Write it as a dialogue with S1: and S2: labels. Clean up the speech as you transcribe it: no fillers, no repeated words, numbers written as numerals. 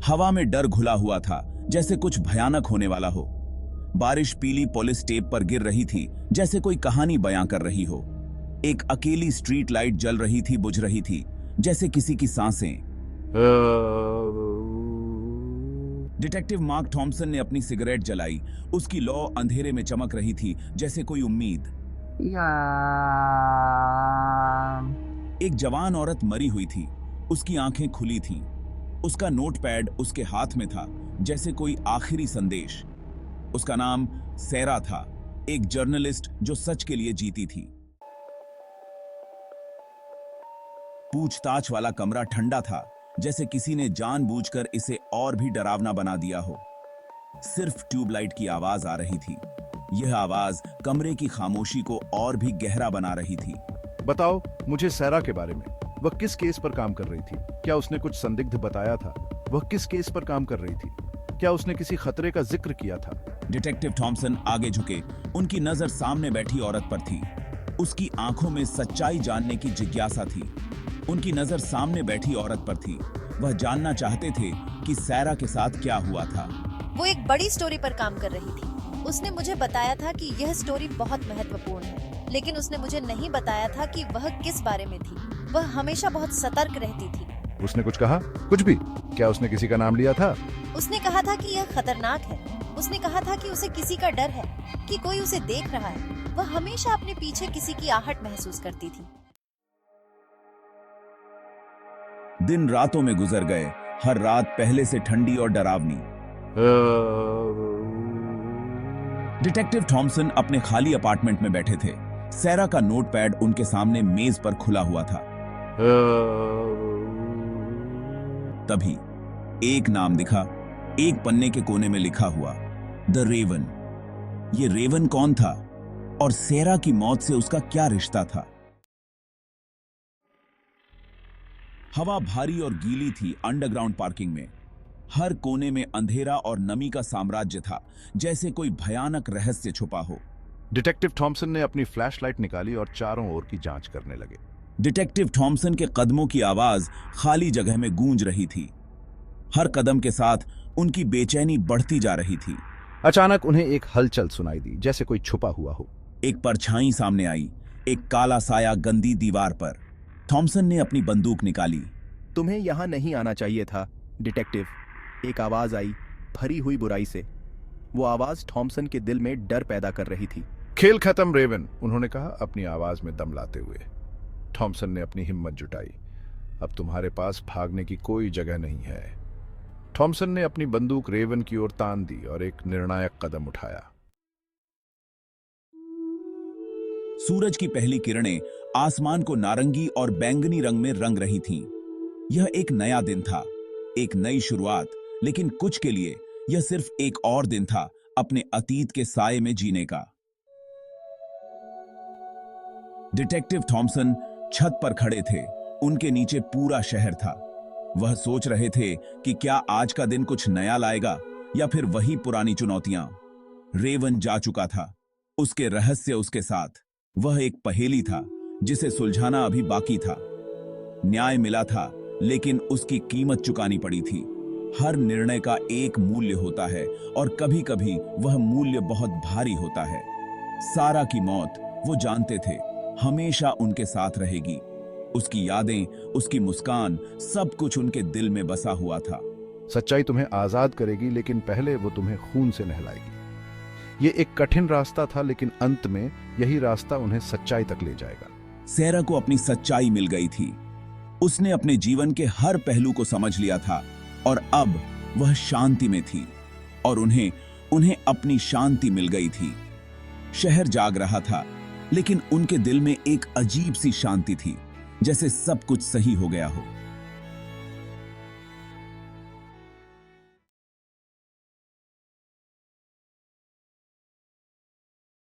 S1: हवा में डर घुला हुआ था, जैसे कुछ भयानक होने वाला हो। बारिश पीली पुलिस टेप पर गिर रही थी, जैसे कोई कहानी बयां कर रही हो। एक अकेली स्ट्रीट लाइट जल रही थी, बुझ रही थी, जैसे किसी की सांसें। डिटेक्टिव मार्क थॉम्सन ने अपनी सिगरेट जलाई। उसकी लौ अंधेरे में चमक रही थी, जैसे कोई उम्मीद। एक जवान औरत मरी हुई थी। उसकी आंखें खुली थीं। उसका नोटपैड उसके हाथ में था, जैसे कोई आखिरी संदेश। उसका नाम सैरा था, एक जर्नलिस्ट जो सच के लिए जीती थी। पूछताछ वाला कमरा ठंडा था, जैसे किसी ने जानबूझकर इसे और भी डरावना बना दिया हो। सिर्फ ट्यूबलाइट की आवाज आ रही थी। यह आवाज कमरे की खामोशी को और भी गहरा बना रही थी।
S2: बताओ मुझे सैरा के बारे में। वह किस केस पर काम कर रही थी? क्या उसने कुछ संदिग्ध बताया था? वह किस केस पर काम कर रही थी? क्या उसने किसी खतरे का जिक्र किया था?
S1: डिटेक्टिव थॉम्सन आगे झुके। उनकी नजर सामने बैठी औरत पर थी। उसकी आंखों में सच्चाई जानने की जिज्ञासा थी। उनकी नजर सामने बैठी औरत पर थी। वह जानना चाहते थे कि सैरा के साथ क्या हुआ था।
S3: वो एक बड़ी स्टोरी पर काम कर रही थी। उसने मुझे बताया था कि यह स्टोरी बहुत महत्वपूर्ण है, लेकिन उसने मुझे नहीं बताया था कि वह किस बारे में थी। वह हमेशा बहुत सतर्क रहती थी।
S2: उसने कुछ कहा? कुछ भी? क्या उसने किसी का नाम लिया था?
S3: उसने कहा था कि यह खतरनाक है। उसने कहा था कि उसे किसी का डर है, कि कोई उसे देख रहा है। वह हमेशा अपने पीछे किसी की आहट महसूस करती थी।
S1: दिन रातों में गुजर गए, हर रात पहले से ठंडी और डरावनी। डिटेक्टिव थॉम्सन अपने खाली अपार्टमेंट में बैठे थे। सैरा का नोटपैड उनके सामने मेज पर खुला हुआ था। तभी एक नाम दिखा, एक पन्ने के कोने में लिखा हुआ, द रेवन। ये रेवन कौन था और सैरा की मौत से उसका क्या रिश्ता था? हवा भारी और गीली थी। अंडरग्राउंड पार्किंग में हर कोने में अंधेरा और नमी का साम्राज्य था, जैसे कोई भयानक रहस्य छुपा हो।
S2: डिटेक्टिव थॉम्सन ने अपनी फ्लैशलाइट निकाली और चारों ओर की जांच करने लगे।
S1: डिटेक्टिव थॉम्सन के कदमों की आवाज खाली जगह में गूंज रही थी। हर कदम के साथ उनकी बेचैनी बढ़ती जा रही थी।
S2: अचानक उन्हें एक हलचल सुनाई दी, जैसे कोई छुपा हुआ हो।
S1: एक परछाई सामने आई, एक काला साया गंदी दीवार पर। थॉम्सन ने अपनी बंदूक निकाली।
S4: तुम्हें यहाँ नहीं आना चाहिए था, डिटेक्टिव। एक आवाज आई, भरी हुई बुराई से। वो आवाज थॉम्सन के दिल में डर पैदा कर रही थी।
S2: खेल खत्म रेवन, उन्होंने कहा अपनी आवाज में दम लाते हुए। थॉम्सन ने अपनी हिम्मत जुटाई। अब तुम्हारे पास भागने की कोई जगह नहीं है। थॉम्सन ने अपनी बंदूक रेवन की ओर तान दी और एक निर्णायक कदम उठाया।
S1: सूरज की पहली किरणें आसमान को नारंगी और बैंगनी रंग में रंग रही थीं। यह एक नया दिन था, एक नई शुरुआत, लेकिन कुछ के लिए यह सिर्फ एक और दिन था अपने अतीत के साये में जीने का। डिटेक्टिव थॉम्सन छत पर खड़े थे। उनके नीचे पूरा शहर था। वह सोच रहे थे कि क्या आज का दिन कुछ नया लाएगा या फिर वही पुरानी चुनौतियां। रेवन जा चुका था, उसके रहस्य उसके साथ। वह एक पहेली था जिसे सुलझाना अभी बाकी था। न्याय मिला था, लेकिन उसकी कीमत चुकानी पड़ी थी। हर निर्णय का एक मूल्य होता है और कभी-कभी वह मूल्य बहुत भारी होता है। सारा की मौत, वो जानते थे, हमेशा उनके साथ रहेगी। उसकी यादें, उसकी मुस्कान, सब कुछ उनके दिल में बसा हुआ था।
S2: सच्चाई तुम्हें आजाद करेगी, लेकिन पहले वो तुम्हें खून से नहलाएगी। ये एक कठिन रास्ता था, लेकिन अंत में यही रास्ता उन्हें सच्चाई तक ले जाएगा।
S1: सैरा को अपनी सच्चाई मिल गई थी। उसने अपने जीवन के हर पहलू को समझ लिया था और अब वह शांति में थी और उन्हें अपनी शांति मिल गई थी। शहर जाग रहा था, लेकिन उनके दिल में एक अजीब सी शांति थी, जैसे सब कुछ सही हो गया हो।